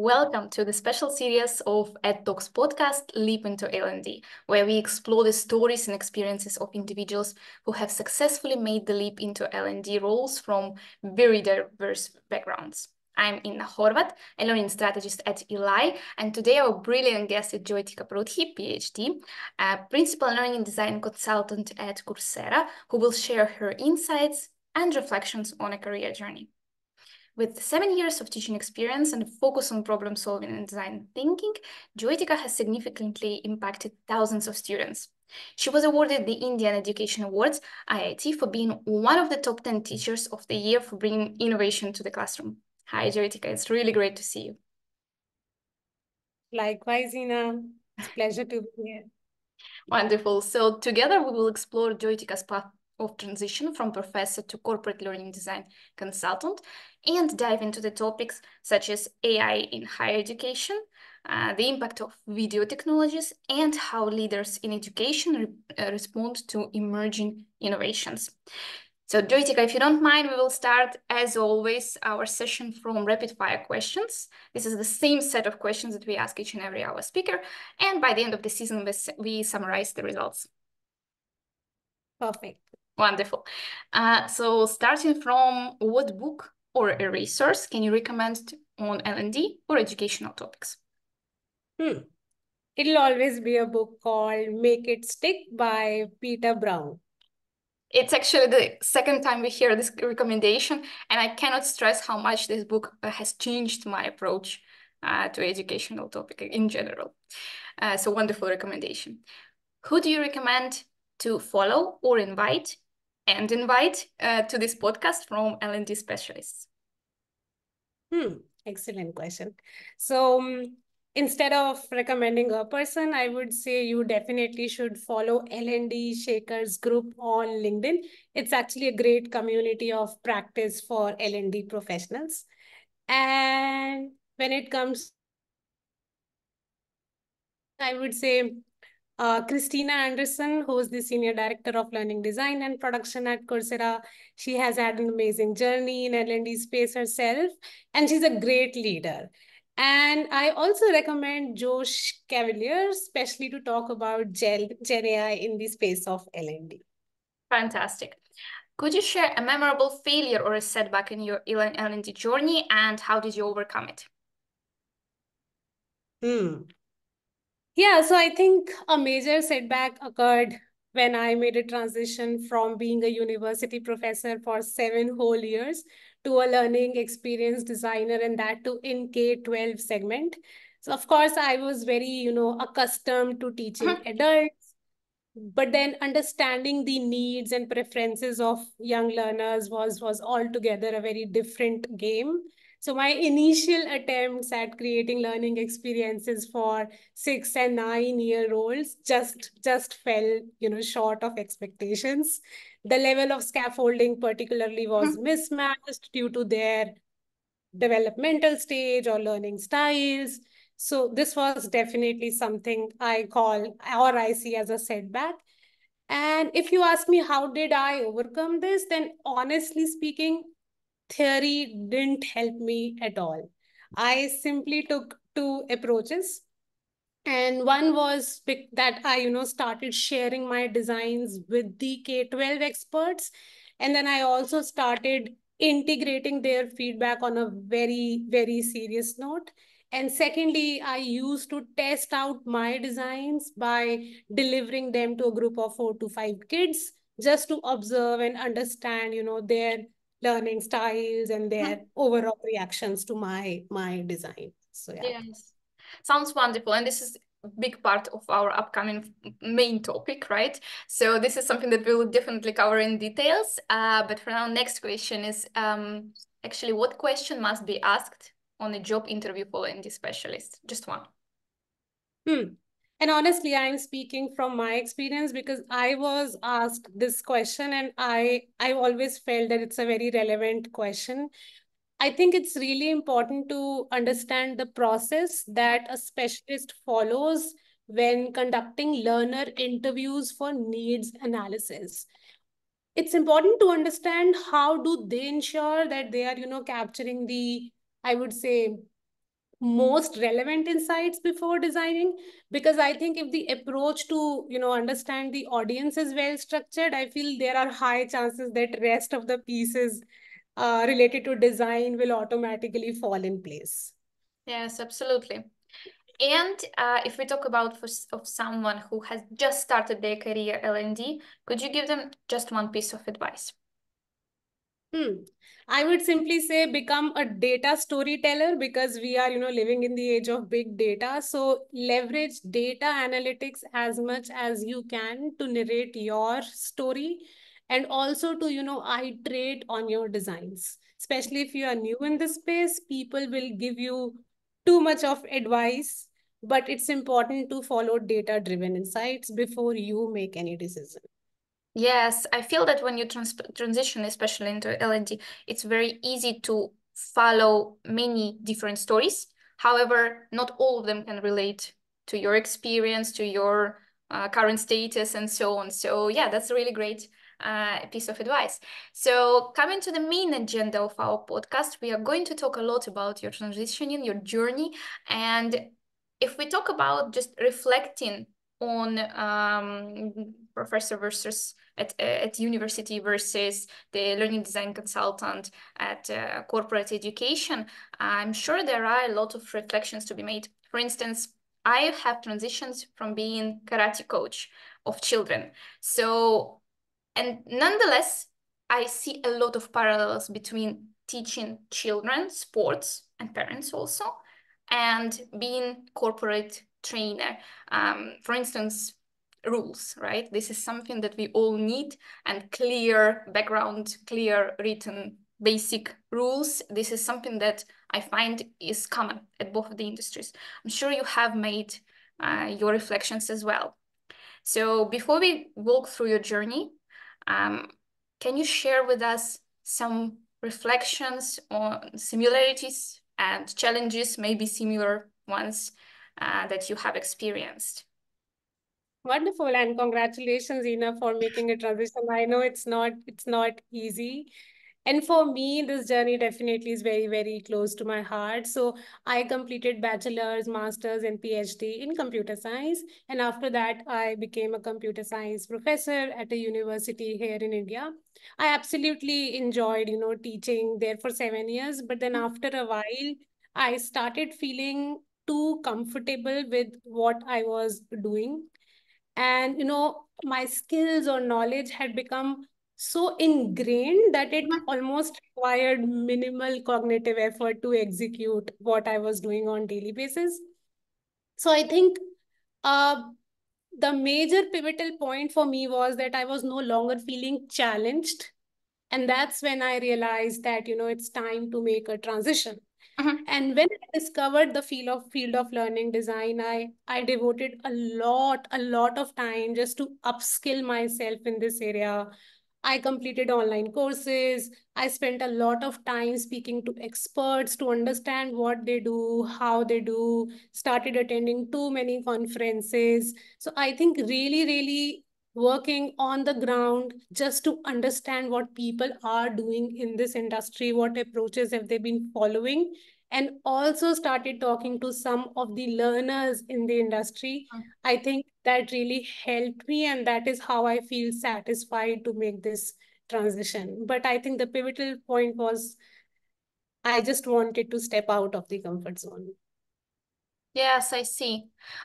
Welcome to the special series of EdTalks podcast, Leap into L&D, where we explore the stories and experiences of individuals who have successfully made the leap into L&D roles from very diverse backgrounds. I'm Inna Horvath, a learning strategist at Eli, and today our brilliant guest is Jyotika Pruthi, Ph.D., a principal learning design consultant at Coursera, who will share her insights and reflections on a career journey. With 7 years of teaching experience and a focus on problem solving and design thinking, Jyotika has significantly impacted thousands of students. She was awarded the Indian Education Awards, IIT, for being one of the top 10 teachers of the year for bringing innovation to the classroom. Hi, Jyotika. It's really great to see you. Likewise, Ina. It's a pleasure to be here. Wonderful. So together we will explore Jyotika's path of transition from professor to corporate learning design consultant and dive into the topics such as AI in higher education, the impact of video technologies, and how leaders in education respond to emerging innovations. So Jyotika, if you don't mind, we will start, as always, our session from rapid fire questions. This is the same set of questions that we ask each and every our speaker. And by the end of the season, we summarize the results. Perfect. Wonderful. So starting from, what book or a resource can you recommend on L&D or educational topics? It'll always be a book called Make It Stick by Peter Brown. It's actually the second time we hear this recommendation, and I cannot stress how much this book has changed my approach to educational topic in general. So wonderful recommendation. Who do you recommend to follow or invite to this podcast from L&D specialists? Excellent question. So instead of recommending a person, I would say you definitely should follow L&D Shakers group on LinkedIn. It's actually a great community of practice for L&D professionals. And when it comes, I would say Christina Anderson, who is the Senior Director of Learning Design and Production at Coursera. She has had an amazing journey in L&D space herself, and she's a great leader. And I also recommend Josh Cavalier, especially to talk about Gen AI in the space of L&D. Fantastic. Could you share a memorable failure or a setback in your L&D journey, and how did you overcome it? Yeah, so I think a major setback occurred when I made a transition from being a university professor for 7 whole years to a learning experience designer, and that too in K-12 segment. So of course, I was very, accustomed to teaching adults, but then understanding the needs and preferences of young learners was altogether a very different game. So my initial attempts at creating learning experiences for 6 and 9-year-olds just fell, short of expectations. The level of scaffolding particularly was mismatched due to their developmental stage or learning styles. So this was definitely something I call or I see as a setback. And if you ask me how did I overcome this, then honestly speaking, theory didn't help me at all. I simply took 2 approaches. And one was that I, started sharing my designs with the K-12 experts. And then I also started integrating their feedback on a very, very serious note. And secondly, I used to test out my designs by delivering them to a group of 4 to 5 kids just to observe and understand, their learning styles and their overall reactions to my design. So yeah. Yes. Sounds wonderful. And this is a big part of our upcoming main topic, right? So this is something that we will definitely cover in details. But for now, next question is actually, what question must be asked on a job interview for L&D specialist? Just one. And honestly, I'm speaking from my experience because I was asked this question and I always felt that it's a very relevant question. I think it's really important to understand the process that a specialist follows when conducting learner interviews for needs analysis. It's important to understand how do they ensure that they are, capturing the, I would say, most relevant insights before designing, because I think if the approach to understand the audience is well structured, I feel there are high chances that rest of the pieces related to design will automatically fall in place. Yes, absolutely. And if we talk about of someone who has just started their career L&D, could you give them just one piece of advice? I would simply say become a data storyteller, because we are, living in the age of big data. So leverage data analytics as much as you can to narrate your story, and also to, iterate on your designs. Especially if you are new in this space, people will give you too much of advice, but it's important to follow data-driven insights before you make any decision. Yes, I feel that when you transition, especially into L&D, it's very easy to follow many different stories. However, not all of them can relate to your experience, to your current status, and so on. So yeah, that's a really great piece of advice. So coming to the main agenda of our podcast, we are going to talk a lot about your transitioning, your journey, and if we talk about just reflecting on professor versus at university versus the learning design consultant at corporate education, I'm sure there are a lot of reflections to be made. For instance, I have transitions from being karate coach of children. So, and nonetheless, I see a lot of parallels between teaching children sports and parents also, and being corporate trainer. For instance, rules, right? This is something that we all need, and clear background, clear written basic rules. This is something that I find is common at both of the industries. I'm sure you have made your reflections as well. So before we walk through your journey, um, can you share with us some reflections on similarities and challenges, maybe similar ones that you have experienced? Wonderful, and congratulations, Ina, for making a transition. I know it's not easy. And for me, this journey definitely is very, very close to my heart. So I completed bachelor's, master's, and PhD in computer science. And after that, I became a computer science professor at a university here in India. I absolutely enjoyed, teaching there for 7 years. But then after a while, I started feeling too comfortable with what I was doing, and my skills or knowledge had become so ingrained that it Mhm. almost required minimal cognitive effort to execute what I was doing on daily basis. So I think uh, the major pivotal point for me was that I was no longer feeling challenged, and that's when I realized that it's time to make a transition. Mhm. And when I discovered the field of learning design, I devoted a lot of time just to upskill myself in this area. I completed online courses. I spent a lot of time speaking to experts to understand what they do, how they do, started attending too many conferences. So I think really, really working on the ground just to understand what people are doing in this industry, what approaches have they been following, and also started talking to some of the learners in the industry. I think that really helped me, and that is how I feel satisfied to make this transition. But I think the pivotal point was I just wanted to step out of the comfort zone. Yes, I see.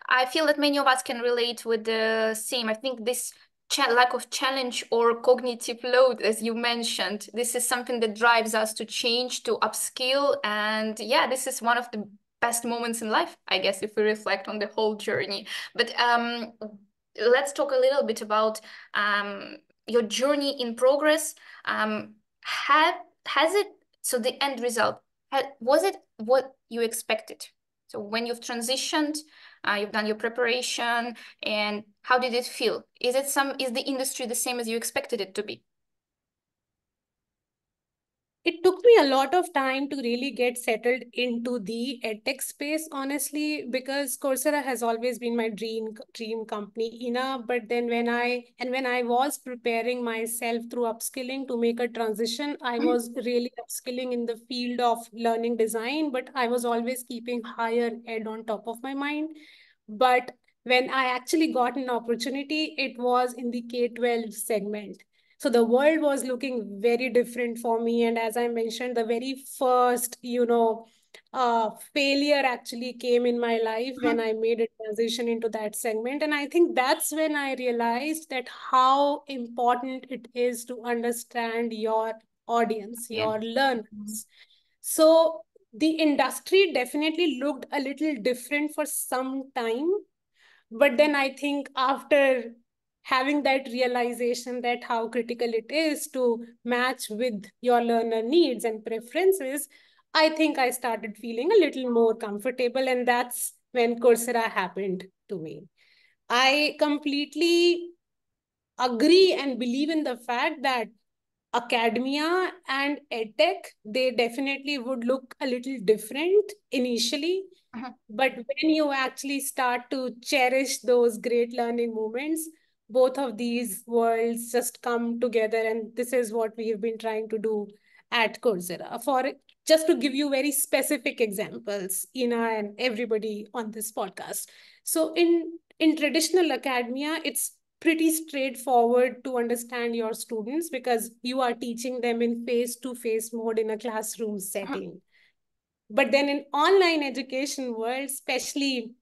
I feel that many of us can relate with the same. I think this lack of challenge or cognitive load, as you mentioned, this is something that drives us to change, to upskill. And yeah, this is one of the best moments in life, I guess, if we reflect on the whole journey. But let's talk a little bit about your journey in progress. Have has it, so the end result, was it what you expected? So when you've transitioned, you've done your preparation, and how did it feel? Is the industry the same as you expected it to be? It took me a lot of time to really get settled into the edtech space, honestly, because Coursera has always been my dream company, Ina. But then when I was preparing myself through upskilling to make a transition, I Mhm. was really upskilling in the field of learning design, but I was always keeping higher ed on top of my mind. But when I actually got an opportunity, it was in the K-12 segment. So the world was looking very different for me. And as I mentioned, the very first, failure actually came in my life when Mhm. I made a transition into that segment. And I think that's when I realized that how important it is to understand your audience, Yeah. your Mhm. learners. So the industry definitely looked a little different for some time, but then I think after having that realization that how critical it is to match with your learner needs and preferences, I think I started feeling a little more comfortable. And that's when Coursera happened to me. I completely agree and believe in the fact that academia and edtech, they definitely would look a little different initially, Mhm. but when you actually start to cherish those great learning moments, both of these worlds just come together. And this is what we have been trying to do at Coursera. For just to give you very specific examples, Ina and everybody on this podcast. So in traditional academia, it's pretty straightforward to understand your students because you are teaching them in face-to-face mode in a classroom Mhm. setting. But then in online education world, especially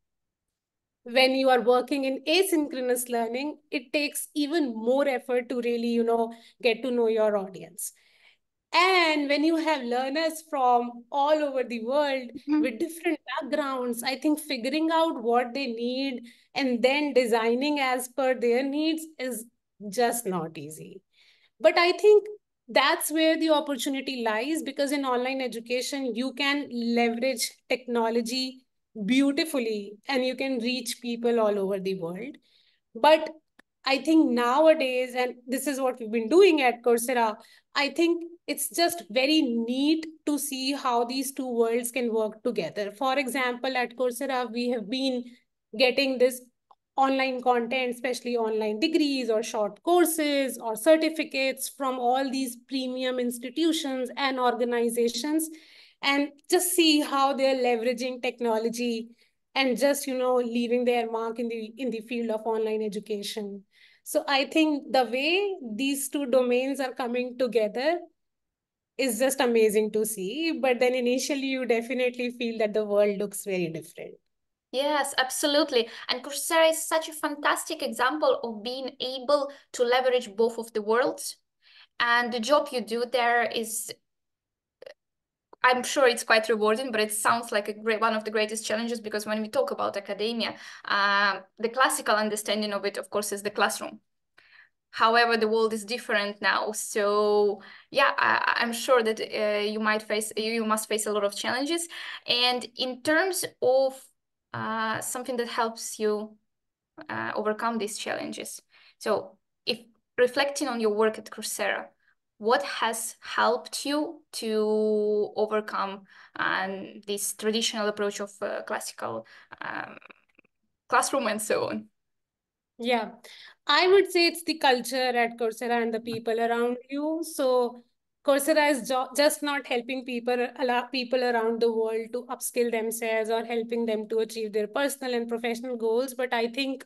when you are working in asynchronous learning, it takes even more effort to really, get to know your audience. And when you have learners from all over the world Mhm. with different backgrounds, I think figuring out what they need and then designing as per their needs is just not easy. But I think that's where the opportunity lies, because in online education, you can leverage technology beautifully and you can reach people all over the world. But I think nowadays, and this is what we've been doing at Coursera, I think it's just very neat to see how these two worlds can work together. For example, at Coursera, we have been getting this online content, especially online degrees or short courses or certificates from all these premium institutions and organizations, and just see how they're leveraging technology and just leaving their mark in the field of online education. So I think the way these two domains are coming together is just amazing to see, but then initially you definitely feel that the world looks very different. Yes, absolutely. And Coursera is such a fantastic example of being able to leverage both of the worlds. And the job you do there is, I'm sure it's quite rewarding, but it sounds like a great one of the greatest challenges because when we talk about academia, the classical understanding of it, of course, is the classroom. However, the world is different now. So yeah, I'm sure that you must face a lot of challenges. And in terms of something that helps you overcome these challenges. So if reflecting on your work at Coursera, what has helped you to overcome this traditional approach of classical um, classroom and so on? Yeah, I would say it's the culture at Coursera and the people around you. So Coursera is just not helping allow people around the world to upskill themselves or helping them to achieve their personal and professional goals, but I think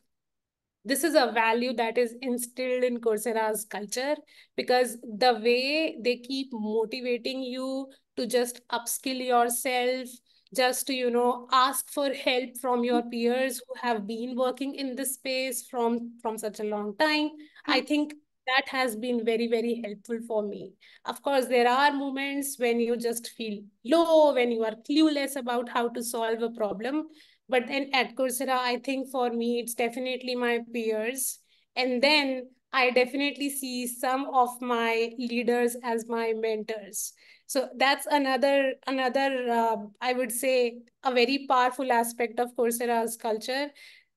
this is a value that is instilled in Coursera's culture, because the way they keep motivating you to just upskill yourself, just to, ask for help from your peers who have been working in this space from such a long time. I think that has been very, very helpful for me. Of course, there are moments when you just feel low, when you are clueless about how to solve a problem, but then at Coursera, I think for me, it's definitely my peers. And then I definitely see some of my leaders as my mentors. So that's another I would say, a very powerful aspect of Coursera's culture.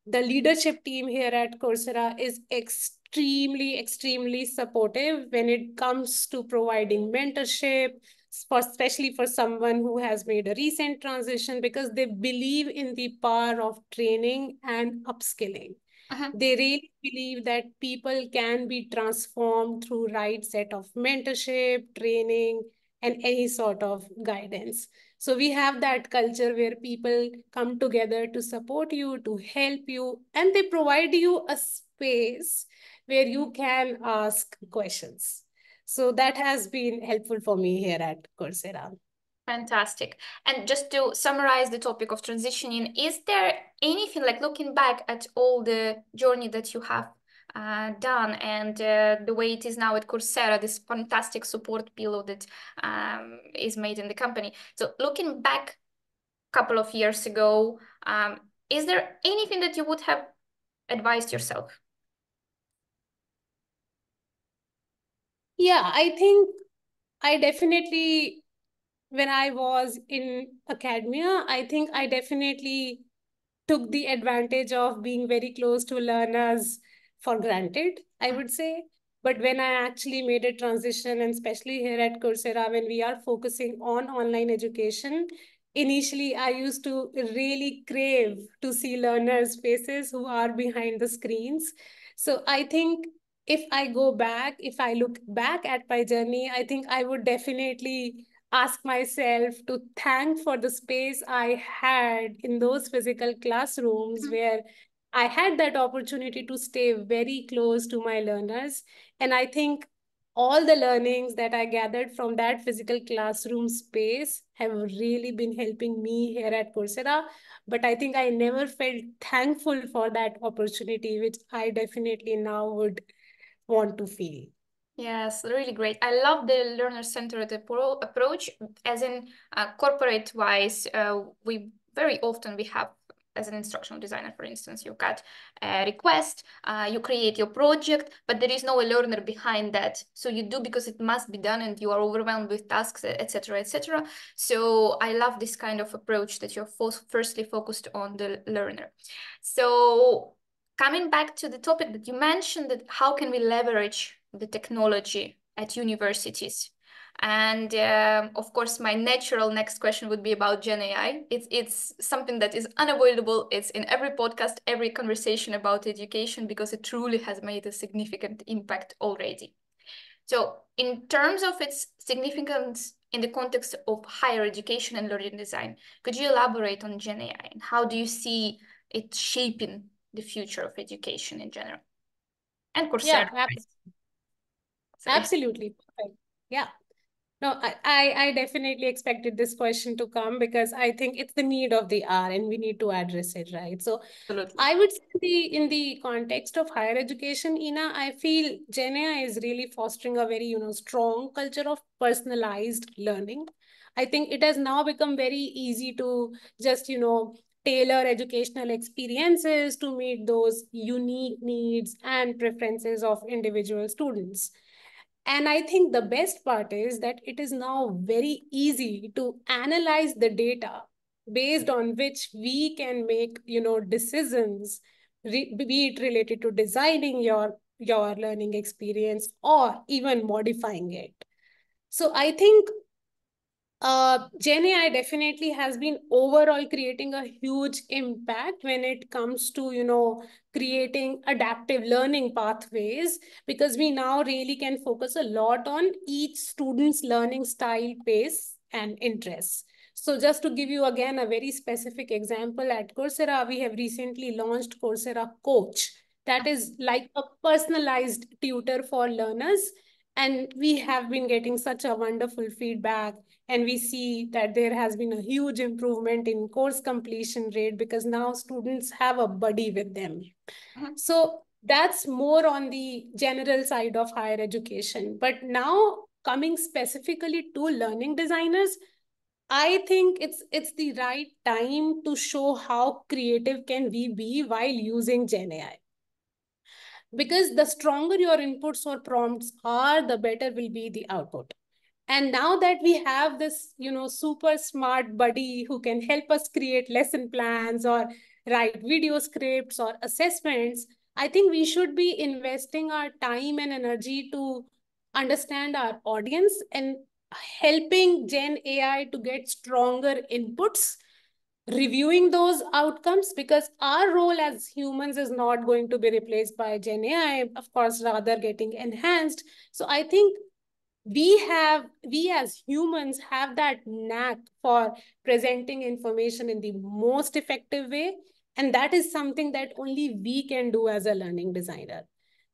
The leadership team here at Coursera is extremely, extremely supportive when it comes to providing mentorship, especially for someone who has made a recent transition, because they believe in the power of training and upskilling. Mhm. They really believe that people can be transformed through right set of mentorship, training, and any sort of guidance. So we have that culture where people come together to support you, to help you, and they provide you a space where you can ask questions. So that has been helpful for me here at Coursera. Fantastic. And just to summarize the topic of transitioning, is there anything like looking back at all the journey that you have done and the way it is now at Coursera, this fantastic support pillow that is made in the company? So looking back a couple of years ago, is there anything that you would have advised yourself? Yeah, I think I definitely, when I was in academia, I think I definitely took the advantage of being very close to learners for granted, I would say. But when I actually made a transition, and especially here at Coursera, when we are focusing on online education, initially I used to really crave to see learners' faces who are behind the screens. So I think if I go back, if I look back at my journey, I think I would definitely ask myself to thank for the space I had in those physical classrooms where I had that opportunity to stay very close to my learners. And I think all the learnings that I gathered from that physical classroom space have really been helping me here at Coursera. But I think I never felt thankful for that opportunity, which I definitely now would want to feel. Yes, really great. I love the learner-centered approach. As in corporate-wise, we very often we have, as an instructional designer, for instance, you've got a request, you create your project, but there is no learner behind that. So you do because it must be done, and you are overwhelmed with tasks, etc., etc. So I love this kind of approach that you're firstly focused on the learner. So coming back to the topic that you mentioned, that how can we leverage the technology at universities? And of course, my natural next question would be about Gen AI. It's something that is unavoidable. It's in every podcast, every conversation about education, because it truly has made a significant impact already. So in terms of its significance in the context of higher education and learning design, could you elaborate on Gen AI and how do you see it shaping the future of education in general and Coursera? Yeah, So if absolutely. Perfect. Yeah. No, I definitely expected this question to come because I think it's the need of the hour and we need to address it, right? So absolutely. I would say in the context of higher education, Ina, I feel Gen AI is really fostering a very, strong culture of personalized learning. I think it has now become very easy to just, tailor educational experiences to meet those unique needs and preferences of individual students. And I think the best part is that it is now very easy to analyze the data based on which we can make, decisions, be it related to designing your learning experience or even modifying it. So I think Gen AI definitely has been overall creating a huge impact when it comes to, creating adaptive learning pathways, because we now really can focus a lot on each student's learning style, pace, and interests. So just to give you again a very specific example, at Coursera, we have recently launched Coursera Coach. That is like a personalized tutor for learners. And we have been getting such a wonderful feedback, and we see that there has been a huge improvement in course completion rate because now students have a buddy with them. Mhm. So that's more on the general side of higher education. But now coming specifically to learning designers, I think it's the right time to show how creative can we be while using Gen AI, because the stronger your inputs or prompts are, the better will be the output. And now that we have this, super smart buddy who can help us create lesson plans or write video scripts or assessments, I think we should be investing our time and energy to understand our audience and helping Gen AI to get stronger inputs, reviewing those outcomes, because our role as humans is not going to be replaced by Gen AI, of course, rather getting enhanced. So I think we as humans have that knack for presenting information in the most effective way, and that is something that only we can do as a learning designer.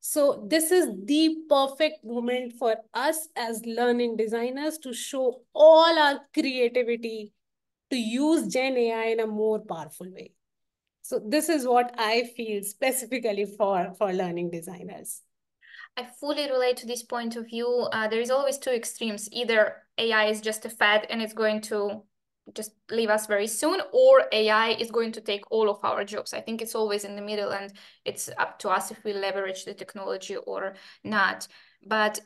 So this is the perfect moment for us as learning designers to show all our creativity, to use Gen AI in a more powerful way. So this is what I feel specifically for learning designers. I fully relate to this point of view. There is always two extremes. Either AI is just a fad and it's going to just leave us very soon, or AI is going to take all of our jobs. I think it's always in the middle, and it's up to us if we leverage the technology or not. But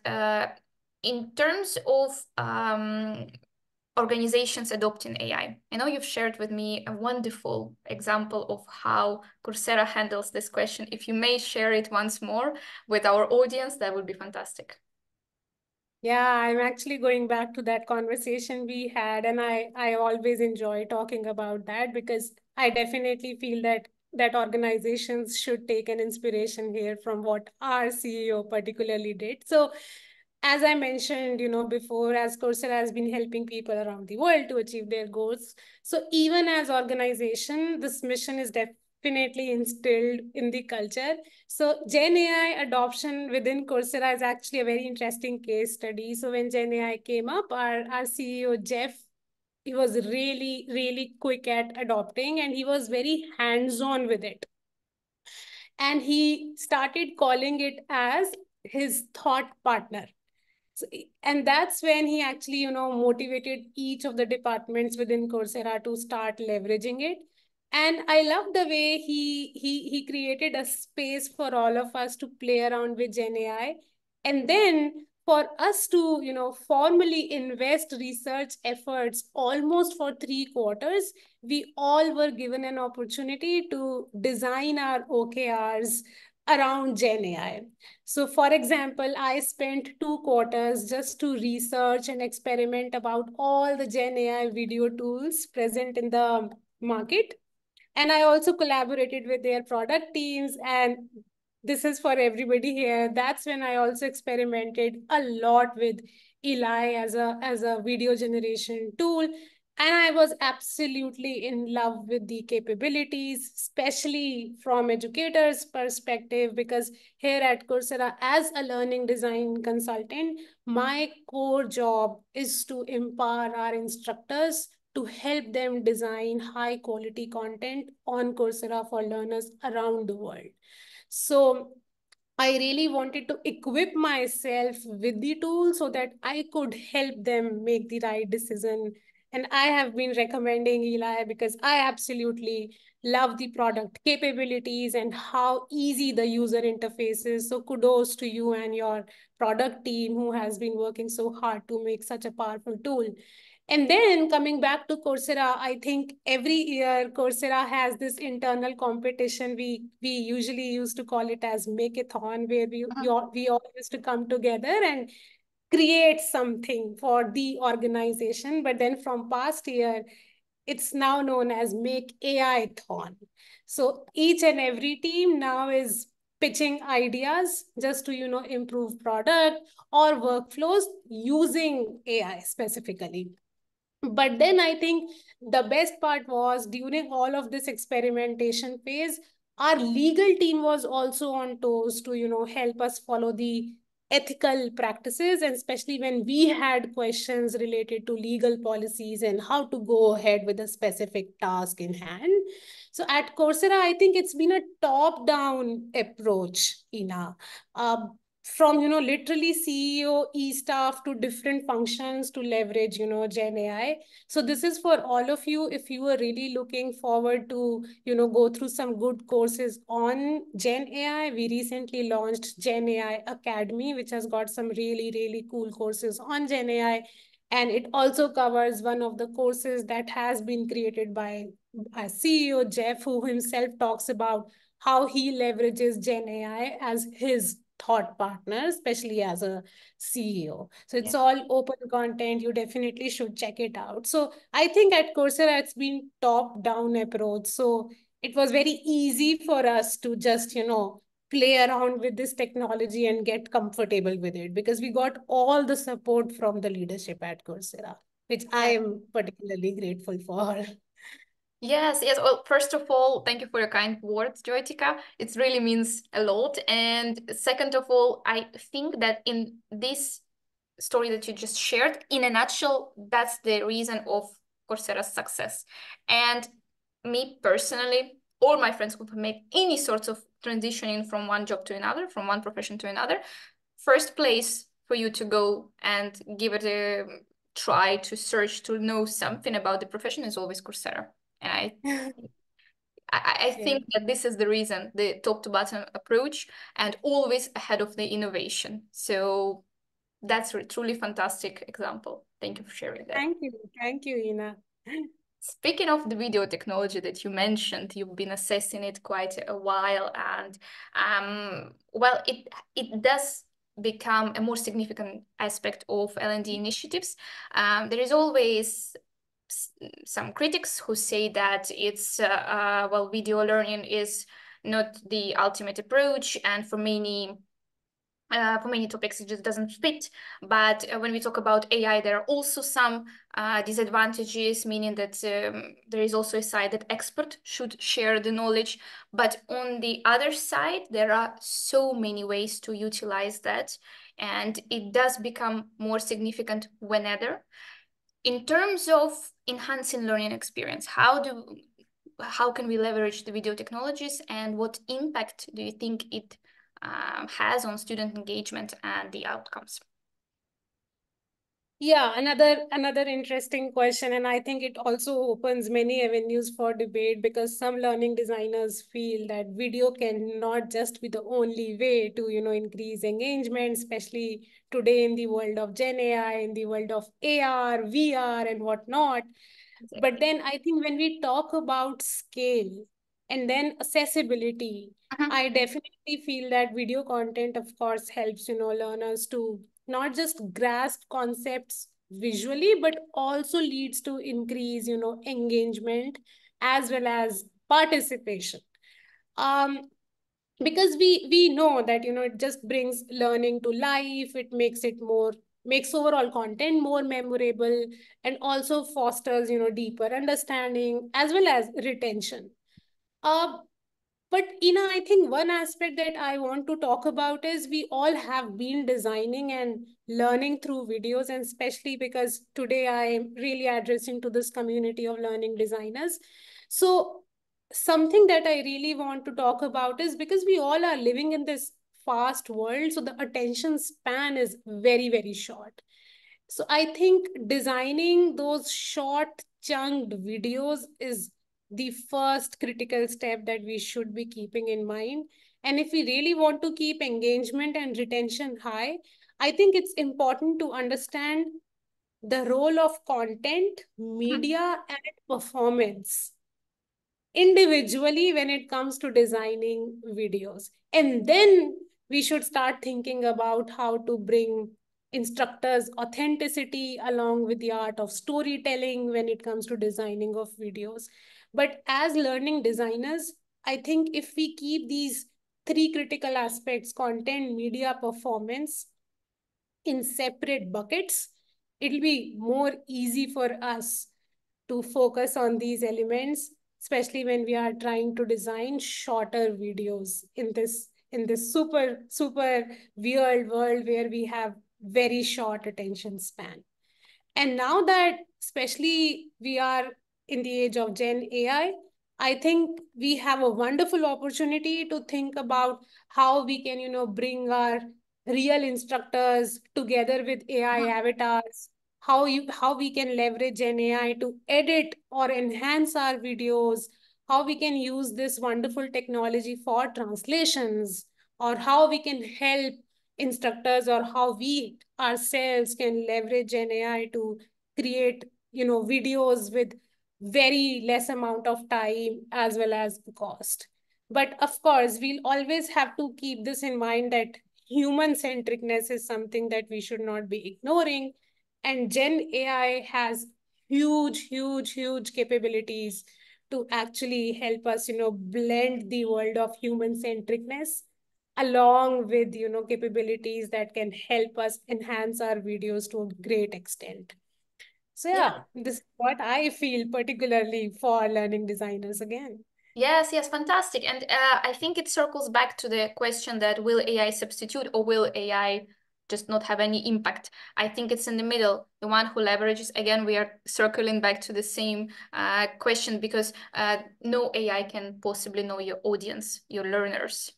in terms of organizations adopting AI. I know you've shared with me a wonderful example of how Coursera handles this question. If you may share it once more with our audience, that would be fantastic. Yeah, I'm actually going back to that conversation we had, and I always enjoy talking about that, because I definitely feel that organizations should take an inspiration here from what our CEO particularly did. So, as I mentioned, before, as Coursera has been helping people around the world to achieve their goals, so even as organization, this mission is definitely instilled in the culture. So Gen AI adoption within Coursera is actually a very interesting case study. So when Gen AI came up, our CEO, Jeff, he was really, really quick at adopting, and he was very hands-on with it. And he started calling it as his thought partner. So, and that's when he actually, motivated each of the departments within Coursera to start leveraging it. And I love the way he created a space for all of us to play around with Gen AI. And then for us to, formally invest research efforts almost for 3 quarters, we all were given an opportunity to design our OKRs around Gen AI. So, for example, I spent 2 quarters just to research and experiment about all the Gen AI video tools present in the market. And I also collaborated with their product teams. And this is for everybody here. That's when I also experimented a lot with Eli as a video generation tool. And I was absolutely in love with the capabilities, especially from educators' perspective, because here at Coursera, as a learning design consultant, my core job is to empower our instructors to help them design high quality content on Coursera for learners around the world. So I really wanted to equip myself with the tool so that I could help them make the right decision. And I have been recommending Eli because I absolutely love the product capabilities and how easy the user interface is. So kudos to you and your product team who has been working so hard to make such a powerful tool. And then coming back to Coursera, I think every year Coursera has this internal competition. We usually used to call it as Makeathon, where we all used to come together and create something for the organization. But then from past year, it's now known as Make AI-thon. So each and every team now is pitching ideas just to improve product or workflows using AI specifically. But then I think the best part was during all of this experimentation phase, our legal team was also on toes to, help us follow the ethical practices, and especially when we had questions related to legal policies and how to go ahead with a specific task in hand. So at Coursera, I think it's been a top-down approach, Ina. From literally CEO staff to different functions to leverage Gen AI. So this is for all of you if you are really looking forward to go through some good courses on Gen AI. We recently launched Gen AI Academy, which has got some really really cool courses on Gen AI, and it also covers one of the courses that has been created by CEO Jeff, who himself talks about how he leverages Gen AI as his thought partner, especially as a CEO. So it's Yeah. all open content. You definitely should check it out. So I think at Coursera, it's been top-down approach. So it was very easy for us to just, play around with this technology and get comfortable with it because we got all the support from the leadership at Coursera, which I Yeah. am particularly grateful for. Yes, yes. Well, first of all, thank you for your kind words, Jyotika. It really means a lot. And second of all, I think that in this story that you just shared, in a nutshell, that's the reason of Coursera's success. And me personally, all my friends who have made any sorts of transitioning from one job to another, from one profession to another, first place for you to go and give it a try to search to know something about the profession is always Coursera. And I Yeah. think that this is the reason, the top to bottom approach and always ahead of the innovation. So that's a truly fantastic example. Thank you for sharing that. Thank you. Thank you, Ina. Speaking of the video technology that you mentioned, you've been assessing it quite a while, and well, it does become a more significant aspect of L&D initiatives. There is always some critics who say that it's well, video learning is not the ultimate approach, and for many topics, it just doesn't fit. But when we talk about AI, there are also some disadvantages, meaning that there is also a side that expert should share the knowledge. But on the other side, there are so many ways to utilize that, and it does become more significant whenever. In terms of enhancing learning experience, how can we leverage the video technologies, and what impact do you think it has on student engagement and the outcomes? Yeah, another interesting question, and I think it also opens many avenues for debate because some learning designers feel that video cannot just be the only way to, increase engagement, especially today in the world of Gen AI, in the world of AR, VR, and whatnot. But Exactly. then I think when we talk about scale and then accessibility, Mhm. I definitely feel that video content, of course, helps, learners to not just grasp concepts visually, but also leads to increase, engagement as well as participation. Um, because we know that it just brings learning to life. It makes overall content more memorable and also fosters deeper understanding as well as retention. uh, but I think one aspect that I want to talk about is we all have been designing and learning through videos, and especially because today I am really addressing to this community of learning designers. So something that I really want to talk about is because we all are living in this fast world, so the attention span is very, very short. So I think designing those short chunked videos is the first critical step that we should be keeping in mind. And if we really want to keep engagement and retention high, I think it's important to understand the role of content, Mhm. media, and performance individually when it comes to designing videos. And then we should start thinking about how to bring instructors' authenticity along with the art of storytelling when it comes to designing of videos. But as learning designers, I think if we keep these three critical aspects, content, media, performance, in separate buckets, it'll be more easy for us to focus on these elements, especially when we are trying to design shorter videos in this super weird world where we have very short attention span. And now that especially we are in the age of Gen AI, I think we have a wonderful opportunity to think about how we can, bring our real instructors together with AI avatars, how we can leverage Gen AI to edit or enhance our videos, how we can use this wonderful technology for translations, or how we can help instructors, or how we ourselves can leverage an AI to create, videos with very less amount of time as well as cost. But of course, we'll always have to keep this in mind that human centricness is something that we should not be ignoring. And Gen AI has huge capabilities to actually help us, blend the world of human centricness along with, capabilities that can help us enhance our videos to a great extent. So Yeah. yeah, this is what I feel particularly for learning designers again. Yes, yes, fantastic. And I think it circles back to the question that will AI substitute or will AI just not have any impact? I think it's in the middle, the one who leverages. Again, we are circling back to the same question because no AI can possibly know your audience, your learners.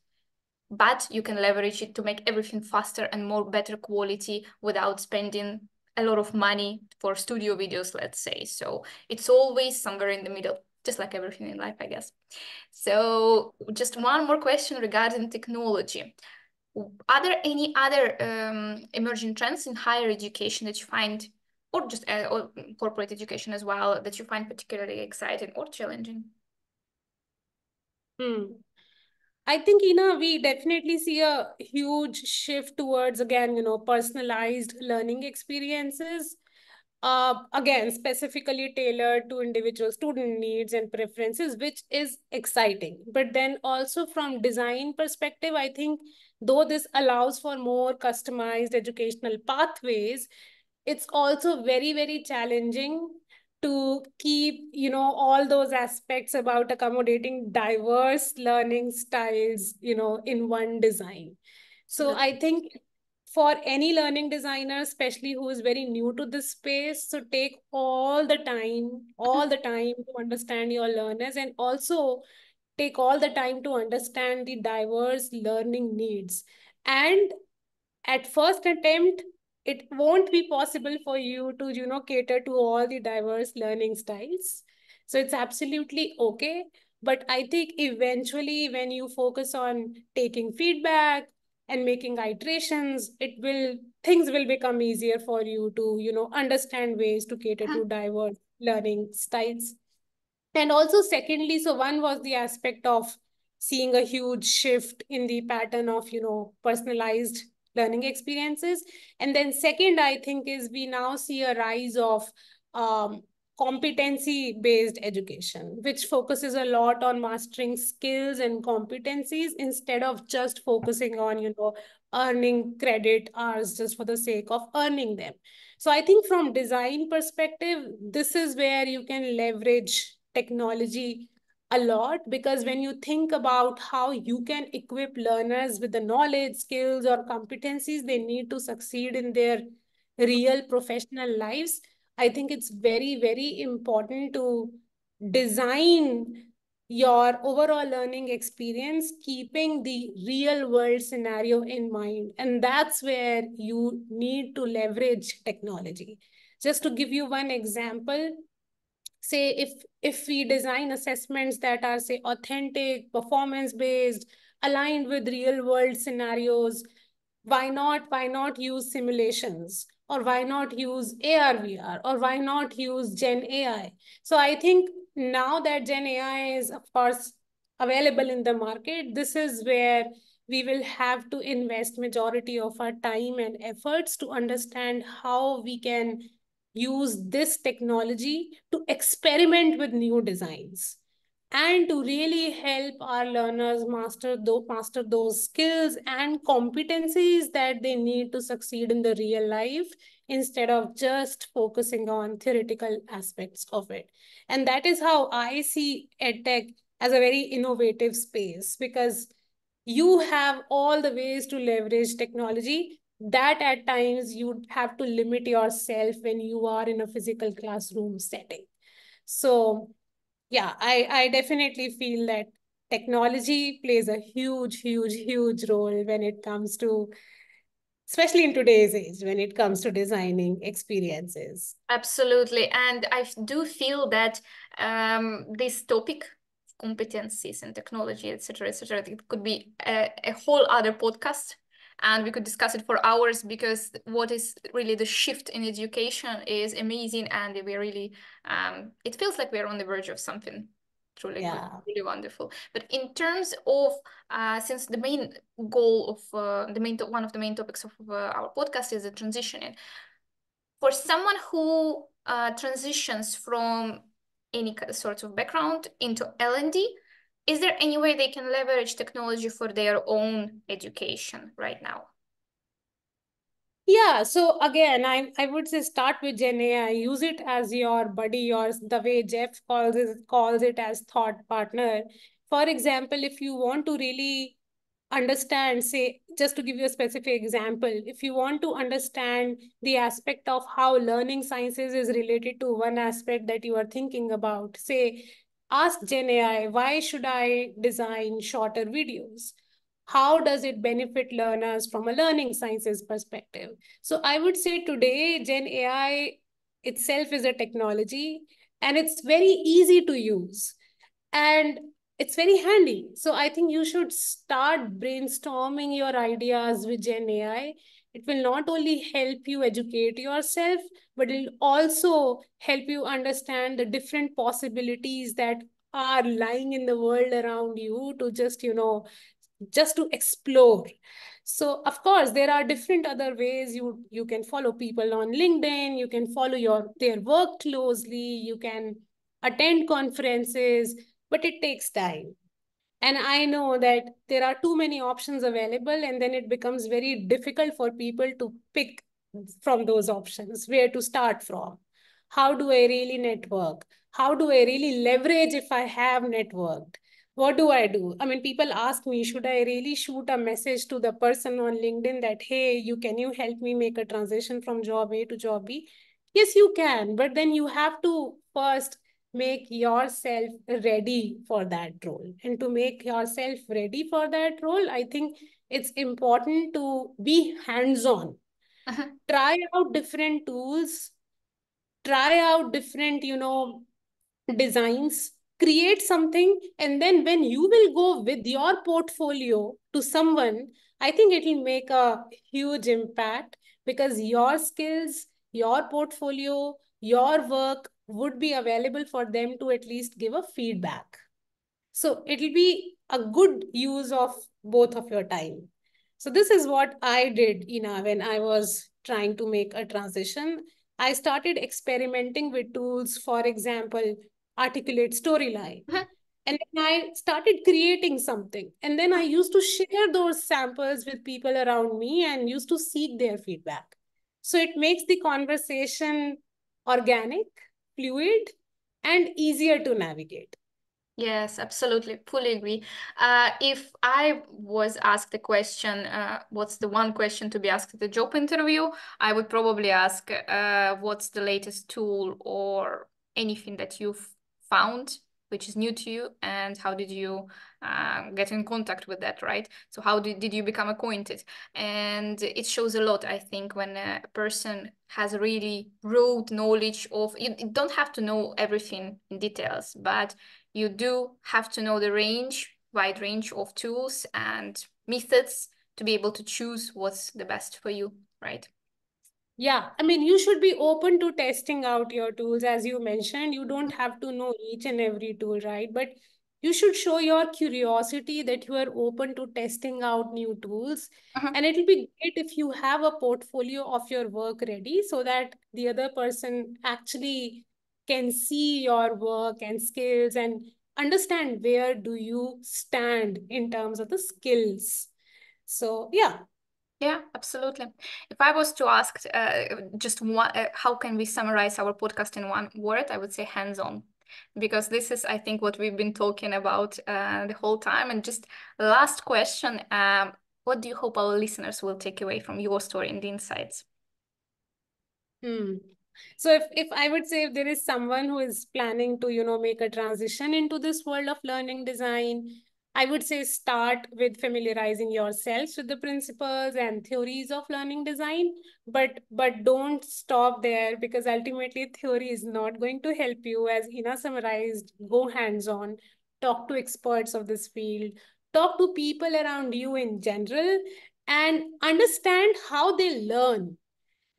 But you can leverage it to make everything faster and more better quality without spending a lot of money for studio videos, let's say. So it's always somewhere in the middle, just like everything in life, I guess. So just one more question regarding technology. Are there any other emerging trends in higher education that you find, or just or corporate education as well, that you find particularly exciting or challenging? Hmm. I think, we definitely see a huge shift towards, again, personalized learning experiences. Again, specifically tailored to individual student needs and preferences, which is exciting. But then also from design perspective, I think though this allows for more customized educational pathways, it's also very challenging to keep all those aspects about accommodating diverse learning styles in one design. So Absolutely. I think for any learning designer, especially who is very new to this space, so take all the time to understand your learners, and also take all the time to understand the diverse learning needs. And at first attempt, it won't be possible for you to cater to all the diverse learning styles. So it's absolutely okay. But I think eventually when you focus on taking feedback and making iterations, it will things will become easier for you to understand ways to cater to diverse learning styles. And also, secondly, so one was the aspect of seeing a huge shift in the pattern of, personalized learning experiences. And then second, I think, is we now see a rise of um, competency-based education, which focuses a lot on mastering skills and competencies instead of just focusing on, earning credit hours just for the sake of earning them. So I think from design perspective, this is where you can leverage technology a lot, because when you think about how you can equip learners with the knowledge, skills, or competencies they need to succeed in their real professional lives, I think it's very important to design your overall learning experience keeping the real world scenario in mind. And that's where you need to leverage technology. Just to give you one example, say if we design assessments that are, say, authentic, performance based, aligned with real world scenarios, why not use simulations, or why not use AR/VR, or why not use Gen AI? So I think now that Gen AI is, of course, available in the market, this is where we will have to invest majority of our time and efforts to understand how we can use this technology to experiment with new designs and to really help our learners master those skills and competencies that they need to succeed in the real life, instead of just focusing on theoretical aspects of it. And that is how I see edtech as a very innovative space, because you have all the ways to leverage technology that at times you have to limit yourself when you are in a physical classroom setting. So yeah, I definitely feel that technology plays a huge role when it comes to, especially in today's age, when it comes to designing experiences. Absolutely. And I do feel that this topic, competencies and technology, etc., it could be a whole other podcast. And we could discuss it for hours because what is really the shift in education is amazing. And we really, it feels like we're on the verge of something Truly good, Yeah. really wonderful. But in terms of, since the main goal of one of the main topics of our podcast is the transitioning, for someone who transitions from any sort of background into L&D, is there any way they can leverage technology for their own education right now? Yeah, so again, I would say start with Gen AI. Use it as your buddy, or the way Jeff calls it as thought partner. For example, if you want to really understand, say, just to give you a specific example, if you want to understand the aspect of how learning sciences is related to one aspect that you are thinking about, say, ask Gen AI, why should I design shorter videos? How does it benefit learners from a learning sciences perspective? So I would say today, Gen AI itself is a technology, and it's very easy to use. And it's very handy. So I think you should start brainstorming your ideas with Gen AI. It will not only help you educate yourself, but it'll also help you understand the different possibilities that are lying in the world around you to just to explore. So of course there are different other ways. You can follow people on LinkedIn, you can follow their work closely, you can attend conferences, but it takes time. And I know that there are too many options available, and then it becomes very difficult for people to pick from those options where to start from. How do I really network? How do I really leverage if I have networked? What do I do? I mean, people ask me, should I really shoot a message to the person on LinkedIn that, hey, can you help me make a transition from job A to job B? Yes, you can, but then you have to first make yourself ready for that role. And to make yourself ready for that role, I think it's important to be hands on. Try out different tools, try out different, designs, create something, and then when you will go with your portfolio to someone, I think it will make a huge impact, because your skills, your portfolio, your work would be available for them to at least give a feedback. So it'll be a good use of both of your time. So this is what I did, when I was trying to make a transition. I started experimenting with tools, for example, articulate storyline. And then I started creating something. And then I used to share those samples with people around me and used to seek their feedback. So it makes the conversation organic, fluid, and easier to navigate. Yes, absolutely. Fully agree. If I was asked the question, what's the one question to be asked at the job interview, I would probably ask, what's the latest tool or anything that you've found which is new to you, and how did you get in contact with that, right? So how did you become acquainted? And it shows a lot, I think, when a person has a really broad knowledge of, you don't have to know everything in details, but you do have to know the wide range of tools and methods to be able to choose what's the best for you, right? Yeah, I mean, you should be open to testing out your tools. As you mentioned, you don't have to know each and every tool, right? But you should show your curiosity that you are open to testing out new tools. Mhm. And it'll be great if you have a portfolio of your work ready, so that the other person actually can see your work and skills and understand where do you stand in terms of the skills. So, yeah. Yeah, absolutely. If I was to ask just one, how can we summarize our podcast in one word, I would say hands-on, because this is, I think, what we've been talking about the whole time. And just last question, what do you hope our listeners will take away from your story and the insights? Hmm. So if I would say, if there is someone who is planning to, make a transition into this world of learning design, I would say start with familiarizing yourselves with the principles and theories of learning design, but don't stop there, because ultimately theory is not going to help you. As Ina summarized, go hands-on, talk to experts of this field, talk to people around you in general, and understand how they learn.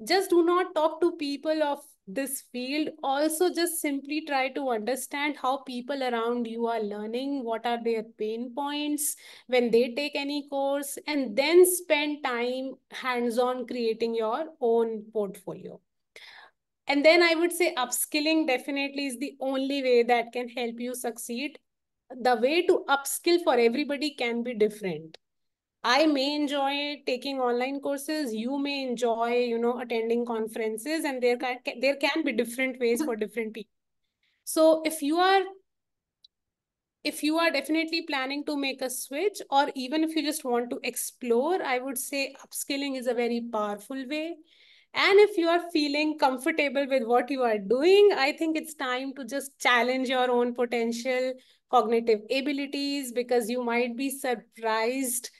Just do not talk to people of this field, also just simply try to understand how people around you are learning, what are their pain points when they take any course, and then spend time hands-on creating your own portfolio. And then I would say upskilling definitely is the only way that can help you succeed. The way to upskill for everybody can be different. I may enjoy taking online courses. You may enjoy, attending conferences, and there can be different ways for different people. So if you are definitely planning to make a switch, or even if you just want to explore, I would say upskilling is a very powerful way. And if you are feeling comfortable with what you are doing, I think it's time to just challenge your own potential cognitive abilities, because you might be surprised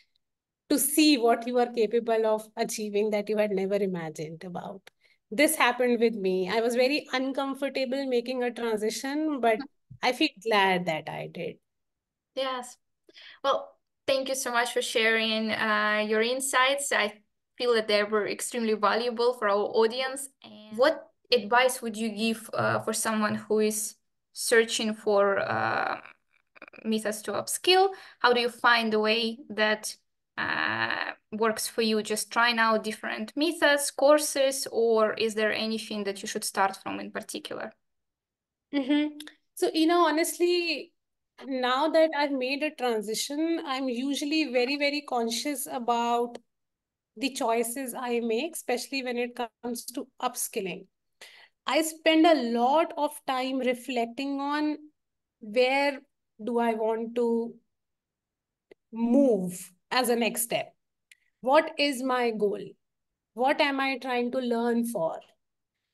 to see what you are capable of achieving that you had never imagined about. This happened with me. I was very uncomfortable making a transition, but I feel glad that I did. Yes. Well, thank you so much for sharing your insights. I feel that they were extremely valuable for our audience. And what advice would you give for someone who is searching for methods to upskill? How do you find the way that works for you? Just trying out different methods, courses, or is there anything that you should start from in particular? Mm-hmm. So, honestly, now that I've made a transition, I'm usually very, very conscious about the choices I make, especially when it comes to upskilling. I spend a lot of time reflecting on where do I want to move as a next step? What is my goal? What am I trying to learn for?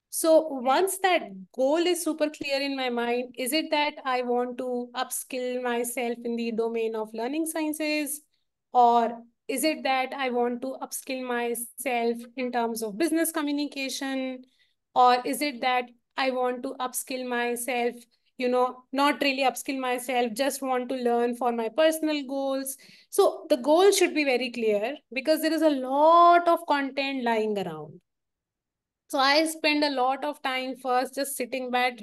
So once that goal is super clear in my mind, is it that I want to upskill myself in the domain of learning sciences? Or is it that I want to upskill myself in terms of business communication? Or is it that I want to upskill myself, not really upskill myself, just want to learn for my personal goals? So the goal should be very clear, because there is a lot of content lying around. So I spend a lot of time first just sitting back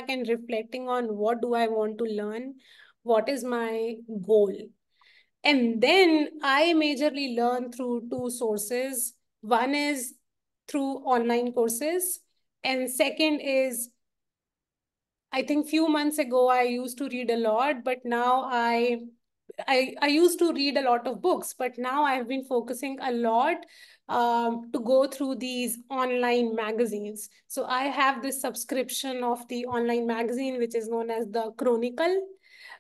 and reflecting on what do I want to learn, what is my goal. And then I majorly learn through two sources. One is through online courses, and second is, I think few months ago I used to read a lot, but now I used to read a lot of books, but now I've been focusing a lot to go through these online magazines. So I have this subscription of the online magazine, which is known as the Chronicle,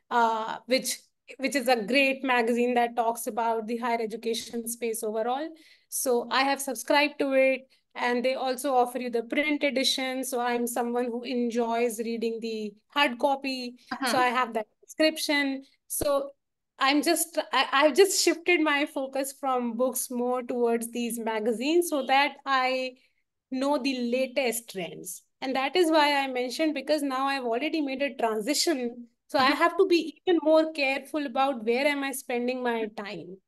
uh, which which is a great magazine that talks about the higher education space overall. So I have subscribed to it, and they also offer you the print edition. So I'm someone who enjoys reading the hard copy. So I Mhm. have that subscription. So I've just shifted my focus from books more towards these magazines, so that I know the latest trends. And that is why I mentioned, because now I've already made a transition. So I Mhm. have to be even more careful about where am I spending my time.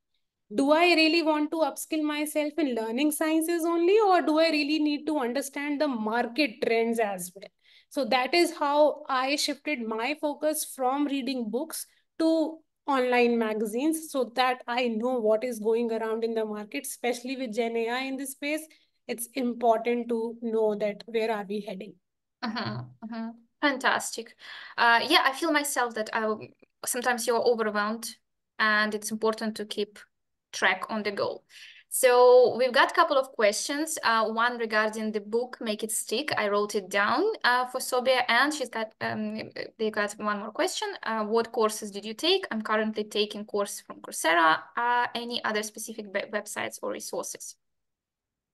Do I really want to upskill myself in learning sciences only, or do I really need to understand the market trends as well? So that is how I shifted my focus from reading books to online magazines, so that I know what is going around in the market, especially with Gen AI in this space. It's important to know that where are we heading. Fantastic. Yeah, I feel myself that sometimes you're overwhelmed and it's important to keep track on the goal. So we've got a couple of questions. One regarding the book, Make It Stick. I wrote it down for Sobia, and they got one more question. What courses did you take? I'm currently taking course from Coursera. Any other specific websites or resources?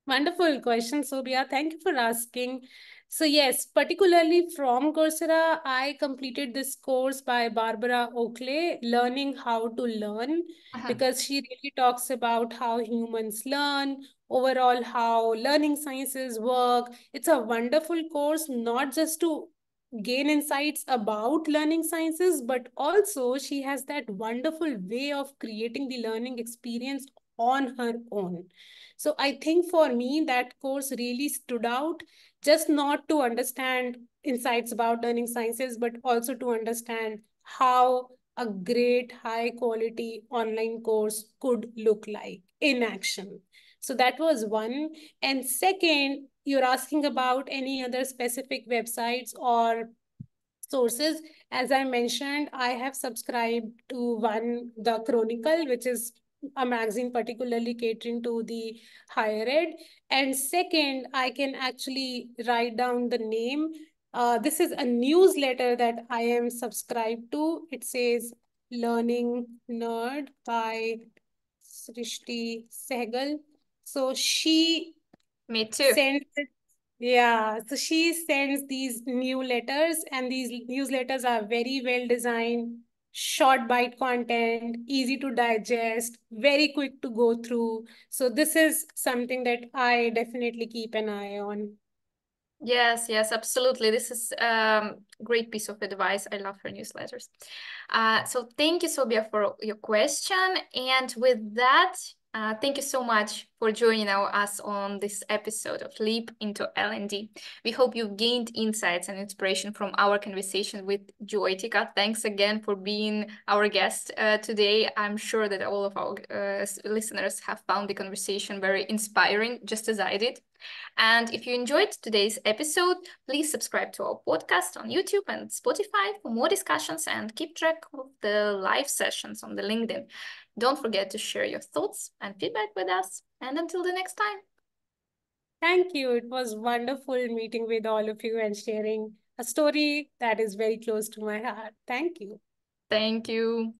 Wonderful question, Sobia. Thank you for asking. So yes, particularly from Coursera, I completed this course by Barbara Oakley, Learning How to Learn, Mhm. because she really talks about how humans learn, overall how learning sciences work. It's a wonderful course, not just to gain insights about learning sciences, but also she has that wonderful way of creating the learning experience on her own. So I think for me, that course really stood out just not to understand insights about learning sciences, but also to understand how a great high quality online course could look like in action. So that was one. And second, you're asking about any other specific websites or sources. As I mentioned, I have subscribed to one, The Chronicle, which is a magazine particularly catering to the higher ed. And second, I can actually write down the name. This is a newsletter that I am subscribed to. It says Learning Nerd by Srishti Sehgal. So she Me too. sends yeah, so she sends these newsletters, and these newsletters are very well designed, short bite content, easy to digest, very quick to go through. So this is something that I definitely keep an eye on. Yes, yes, absolutely. This is great piece of advice. I love her newsletters. So thank you, Sobia, for your question. And with that, thank you so much for joining us on this episode of Leap into L&D. We hope you've gained insights and inspiration from our conversation with Jyotika. Thanks again for being our guest today. I'm sure that all of our listeners have found the conversation very inspiring, just as I did. And if you enjoyed today's episode, please subscribe to our podcast on YouTube and Spotify for more discussions, and keep track of the live sessions on the LinkedIn. Don't forget to share your thoughts and feedback with us. And until the next time. Thank you. It was wonderful meeting with all of you and sharing a story that is very close to my heart. Thank you. Thank you.